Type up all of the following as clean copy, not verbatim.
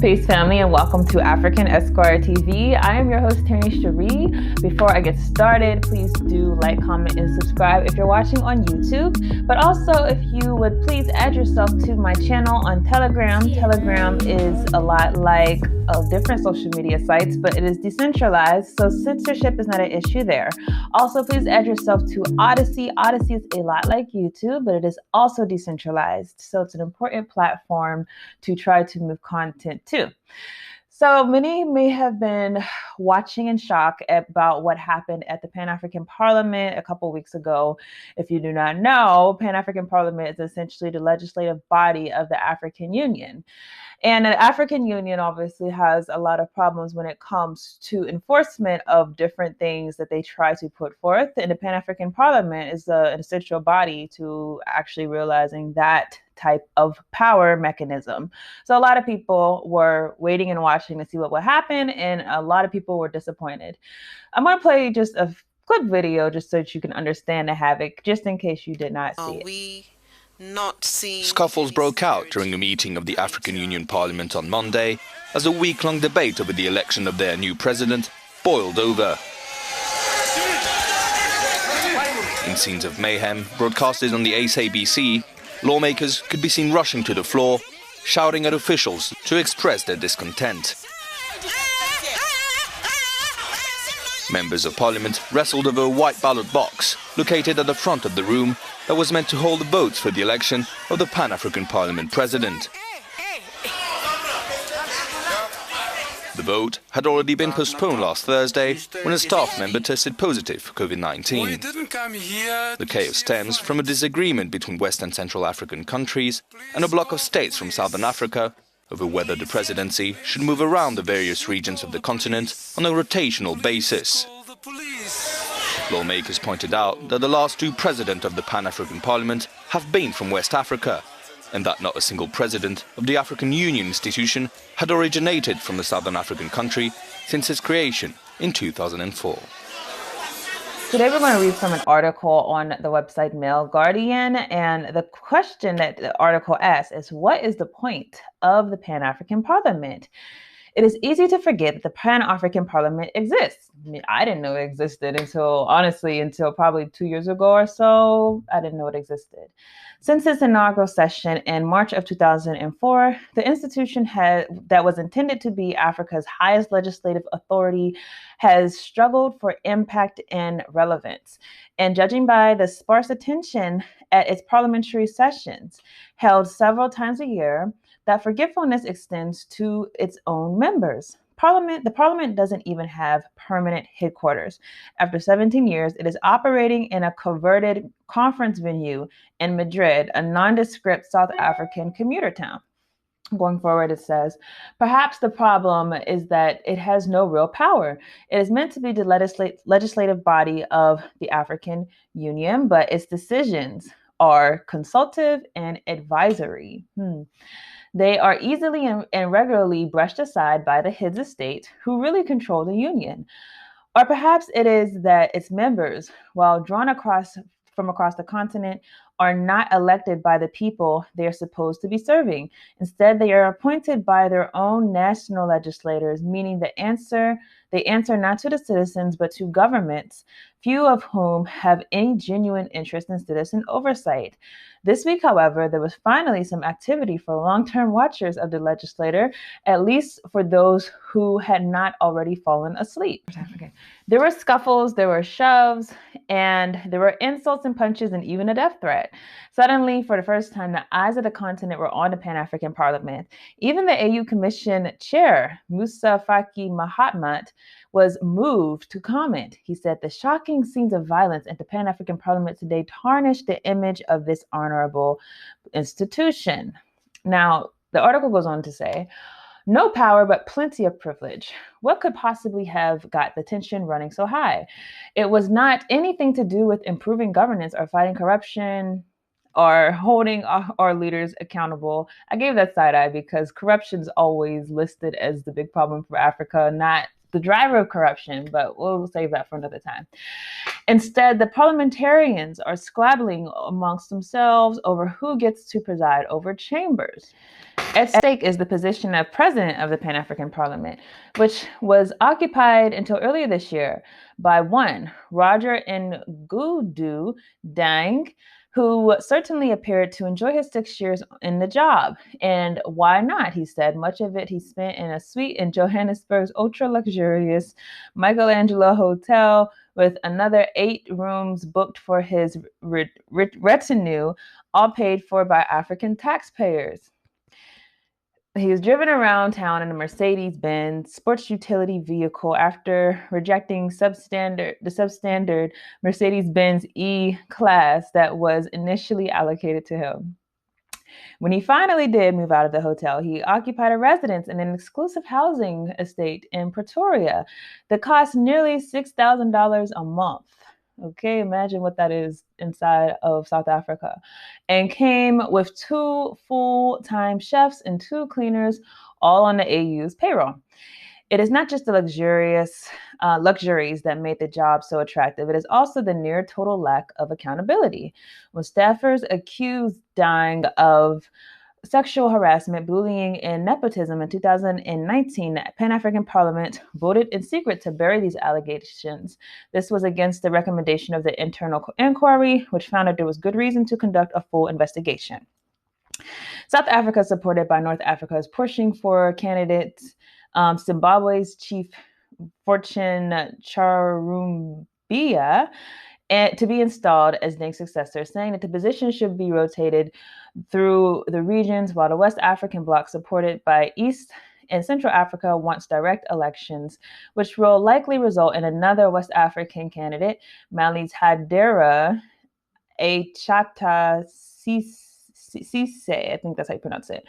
Peace, family, and welcome to African Esquire TV. I am your host, Tierney Cherie. Before I get started, please do like, comment, and subscribe if you're watching on YouTube. But also, if you would please add yourself to my channel on Telegram. Telegram is a lot like different social media sites, but it is decentralized, so censorship is not an issue there. Also, please add yourself to Odyssey. Odyssey is a lot like YouTube, but it is also decentralized, so it's an important platform to try to move content to. So many may have been watching in shock about what happened at the Pan-African Parliament a couple weeks ago. If you do not know, Pan-African Parliament is essentially the legislative body of the African Union. And the African Union obviously has a lot of problems when it comes to enforcement of different things that they try to put forth. And the Pan-African Parliament is an essential body to actually realizing that type of power mechanism. So a lot of people were waiting and watching to see what would happen, and a lot of people were disappointed. I'm going to play just a quick video just so that you can understand the havoc, just in case you did not see it. Scuffles broke out during a meeting of the African Union Parliament on Monday as a week-long debate over the election of their new president boiled over. In scenes of mayhem broadcasted on the SABC, lawmakers could be seen rushing to the floor, shouting at officials to express their discontent. Members of Parliament wrestled over a white ballot box located at the front of the room that was meant to hold the votes for the election of the Pan-African Parliament president. The vote had already been postponed last Thursday when a staff member tested positive for COVID-19. The chaos stems from a disagreement between West and Central African countries and a bloc of states from Southern Africa over whether the presidency should move around the various regions of the continent on a rotational basis. Lawmakers pointed out that the last two presidents of the Pan-African Parliament have been from West Africa, and that not a single president of the African Union institution had originated from the Southern African country since its creation in 2004. Today we're going to read from an article on the website Mail Guardian, and the question that the article asks is, what is the point of the Pan-African Parliament? It is easy to forget that the Pan-African Parliament exists. I mean, I didn't know it existed until probably 2 years ago or so. I didn't know it existed. Since its inaugural session in March of 2004, the institution that was intended to be Africa's highest legislative authority has struggled for impact and relevance. And judging by the sparse attention at its parliamentary sessions, held several times a year, that forgetfulness extends to its own members. The parliament doesn't even have permanent headquarters. After 17 years, it is operating in a converted conference venue in Madrid, a nondescript South African commuter town. Going forward, it says, perhaps the problem is that it has no real power. It is meant to be the legislative body of the African Union, but its decisions are consultative and advisory. They are easily and regularly brushed aside by the heads of state who really control the union. Or perhaps it is that its members, while drawn from across the continent, are not elected by the people they are supposed to be serving. Instead, they are appointed by their own national legislators, meaning they answer not to the citizens, but to governments, few of whom have any genuine interest in citizen oversight. This week, however, there was finally some activity for long-term watchers of the legislature, at least for those who had not already fallen asleep. Okay. There were scuffles, there were shoves, and there were insults and punches and even a death threat. Suddenly, for the first time, the eyes of the continent were on the Pan-African Parliament. Even the AU Commission chair, Musa Faki Mahamat, was moved to comment. He said, the shocking scenes of violence at the Pan-African Parliament today tarnished the image of this honorable institution. Now, the article goes on to say, no power, but plenty of privilege. What could possibly have got the tension running so high? It was not anything to do with improving governance or fighting corruption or holding our leaders accountable. I gave that side eye because corruption is always listed as the big problem for Africa, not the driver of corruption, but we'll save that for another time. Instead, the parliamentarians are squabbling amongst themselves over who gets to preside over chambers. At stake is the position of president of the Pan-African Parliament, which was occupied until earlier this year by one, Roger Ngudu Dang, who certainly appeared to enjoy his 6 years in the job. And why not, he said. Much of it he spent in a suite in Johannesburg's ultra-luxurious Michelangelo Hotel, with another 8 rooms booked for his retinue, all paid for by African taxpayers. He was driven around town in a Mercedes-Benz sports utility vehicle after rejecting the substandard Mercedes-Benz E-Class that was initially allocated to him. When he finally did move out of the hotel, he occupied a residence in an exclusive housing estate in Pretoria that cost nearly $6,000 a month. Okay, imagine what that is inside of South Africa. And came with 2 full-time chefs and 2 cleaners, all on the AU's payroll. It is not just the luxuries that made the job so attractive. It is also the near total lack of accountability. When staffers accused Dang of sexual harassment, bullying, and nepotism in 2019, the Pan-African Parliament voted in secret to bury these allegations. This was against the recommendation of the internal inquiry, which found that there was good reason to conduct a full investigation. South Africa, supported by North Africa, is pushing for candidates Zimbabwe's chief Fortune Charumbia to be installed as Deng's successor, saying that the position should be rotated through the regions, while the West African bloc, supported by East and Central Africa, wants direct elections, which will likely result in another West African candidate, Mali's Hadera Achata Cisse, I think that's how you pronounce it.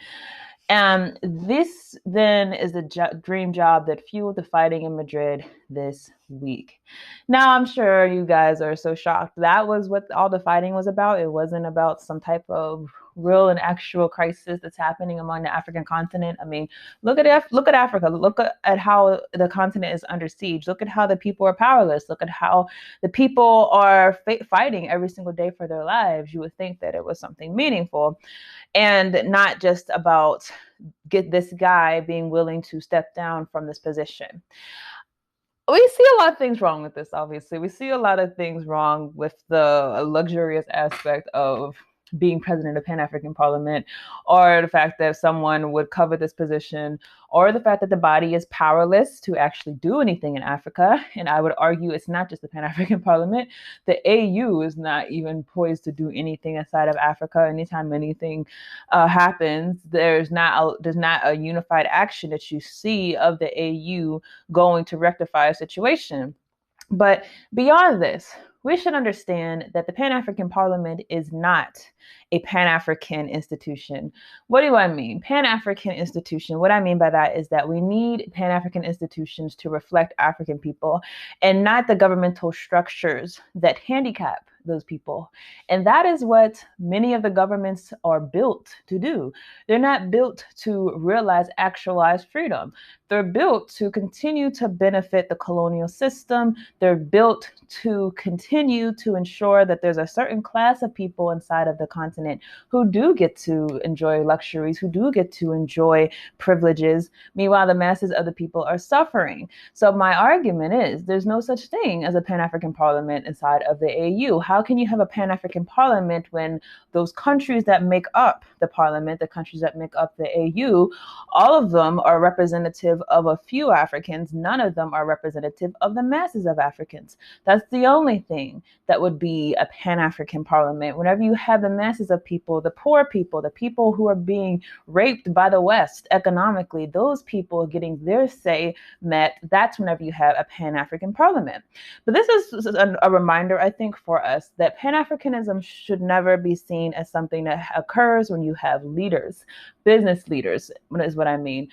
This then is the dream job that fueled the fighting in Madrid this week. Now, I'm sure you guys are so shocked. That was what all the fighting was about. It wasn't about some type of real and actual crisis that's happening among the African continent. I mean, look at Africa. Look at how the continent is under siege. Look at how the people are powerless. Look at how the people are fighting every single day for their lives. You would think that it was something meaningful and not just about get this guy being willing to step down from this position. We see a lot of things wrong with this, obviously. We see a lot of things wrong with the luxurious aspect of being president of Pan-African Parliament, or the fact that someone would cover this position, or the fact that the body is powerless to actually do anything in Africa. And I would argue it's not just the Pan-African Parliament. The AU is not even poised to do anything outside of Africa. Anytime anything happens, there's not a unified action that you see of the AU going to rectify a situation. But beyond this, we should understand that the Pan-African Parliament is not a Pan-African institution. What do I mean? Pan-African institution, what I mean by that is that we need Pan-African institutions to reflect African people and not the governmental structures that handicap those people. And that is what many of the governments are built to do. They're not built to realize actualized freedom. They're built to continue to benefit the colonial system. They're built to continue to ensure that there's a certain class of people inside of the continent who do get to enjoy luxuries, who do get to enjoy privileges. Meanwhile, the masses of the people are suffering. So my argument is there's no such thing as a Pan-African Parliament inside of the AU. How can you have a Pan-African Parliament when those countries that make up the Parliament, the countries that make up the AU, all of them are representative of a few Africans. None of them are representative of the masses of Africans. That's the only thing that would be a Pan-African Parliament. Whenever you have the masses of people, the poor people, the people who are being raped by the West economically, those people getting their say met, that's whenever you have a Pan-African Parliament. But this is a reminder, I think, for us stress that Pan-Africanism should never be seen as something that occurs when you have leaders, business leaders is what I mean,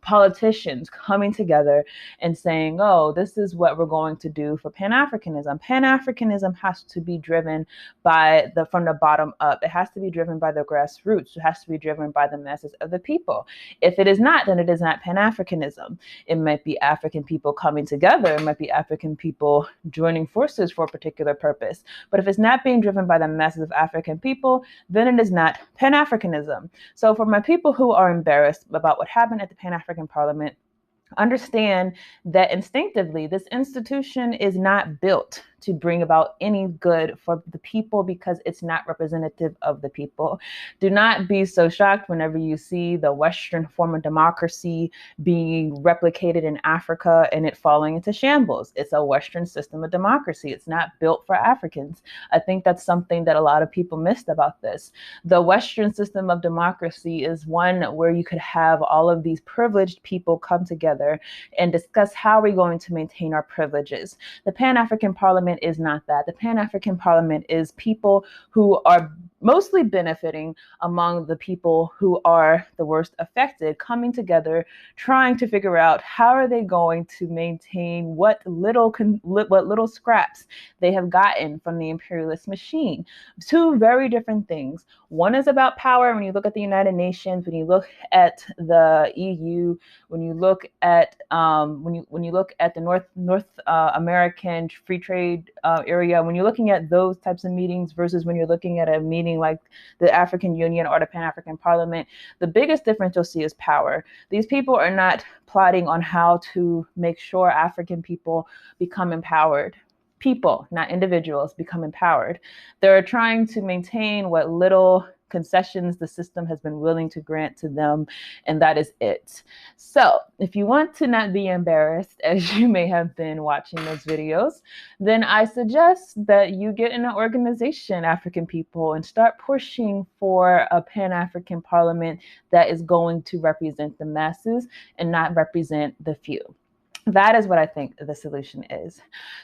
politicians coming together and saying, oh, this is what we're going to do for Pan-Africanism. Pan-Africanism has to be driven from the bottom up. It has to be driven by the grassroots. It has to be driven by the masses of the people. If it is not, then it is not Pan-Africanism. It might be African people coming together. It might be African people joining forces for a particular purpose. But if it's not being driven by the masses of African people, then it is not Pan-Africanism. So for my people who are embarrassed about what happened at the Pan-African Parliament, understand that instinctively this institution is not built to bring about any good for the people because it's not representative of the people. Do not be so shocked whenever you see the Western form of democracy being replicated in Africa and it falling into shambles. It's a Western system of democracy. It's not built for Africans. I think that's something that a lot of people missed about this. The Western system of democracy is one where you could have all of these privileged people come together and discuss how we're going to maintain our privileges. The Pan-African Parliament is not that. The Pan-African Parliament is people who are mostly benefiting among the people who are the worst affected, coming together, trying to figure out how are they going to maintain what little scraps they have gotten from the imperialist machine. Two very different things. One is about power. When you look at the United Nations, when you look at the EU, when you look at when you look at the North American Free Trade area, when you're looking at those types of meetings versus when you're looking at a meeting like the African Union or the Pan-African Parliament, the biggest difference you'll see is power. These people are not plotting on how to make sure African people become empowered. People, not individuals, become empowered. They're trying to maintain what little concessions the system has been willing to grant to them, and that is it. So if you want to not be embarrassed, as you may have been watching those videos, then I suggest that you get in an organization, African people, and start pushing for a Pan-African Parliament that is going to represent the masses and not represent the few. That is what I think the solution is.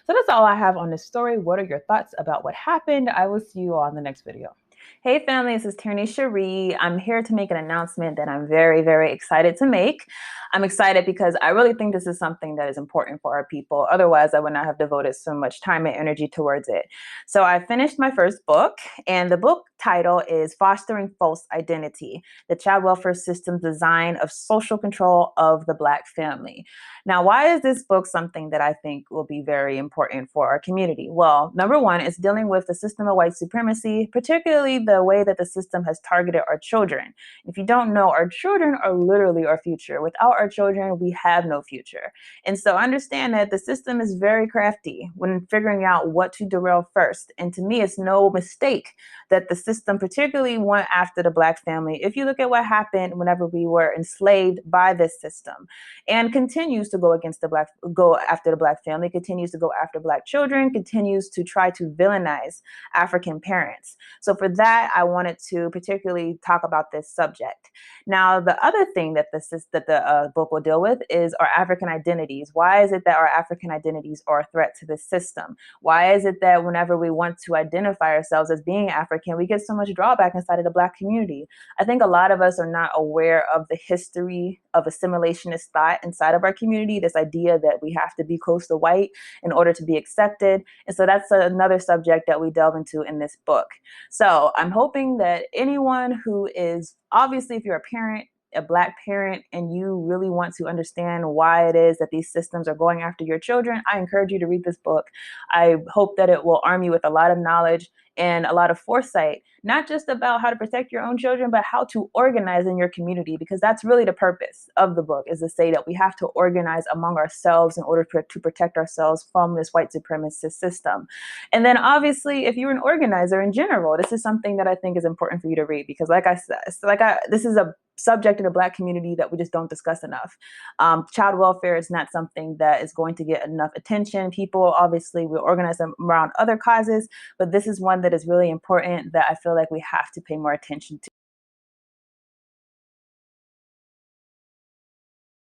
So that's all I have on this story. What are your thoughts about what happened? I will see you on the next video. Hey family, this is Tierney Cherie. I'm here to make an announcement that I'm very, very excited to make. I'm excited because I really think this is something that is important for our people. Otherwise, I would not have devoted so much time and energy towards it. So I finished my first book, and the book title is Fostering False Identity, the Child Welfare System's Design of Social Control of the Black Family. Now, why is this book something that I think will be very important for our community? Well, number one, it's dealing with the system of white supremacy, particularly the way that the system has targeted our children. If you don't know, our children are literally our future. Without our children, we have no future. And so understand that the system is very crafty when figuring out what to derail first. And to me, it's no mistake that the system particularly went after the Black family. If you look at what happened whenever we were enslaved by this system, and continues to go after the Black family, continues to go after Black children, continues to try to villainize African parents. So for that, I wanted to particularly talk about this subject. Now, the other thing that the book will deal with is our African identities. Why is it that our African identities are a threat to this system? Why is it that whenever we want to identify ourselves as being African, we get so much drawback inside of the Black community? I think a lot of us are not aware of the history of assimilationist thought inside of our community, this idea that we have to be close to white in order to be accepted. And so that's another subject that we delve into in this book. So I'm hoping that anyone who is, obviously, if you're a parent, a Black parent, and you really want to understand why it is that these systems are going after your children, I encourage you to read this book. I hope that it will arm you with a lot of knowledge and a lot of foresight, not just about how to protect your own children, but how to organize in your community, because that's really the purpose of the book, is to say that we have to organize among ourselves in order to protect ourselves from this white supremacist system. And then obviously, if you're an organizer in general, this is something that I think is important for you to read, because like I said, this is a subject in the Black community that we just don't discuss enough. Child welfare is not something that is going to get enough attention. People, obviously, we organize them around other causes, but this is one that is really important that I feel like we have to pay more attention to.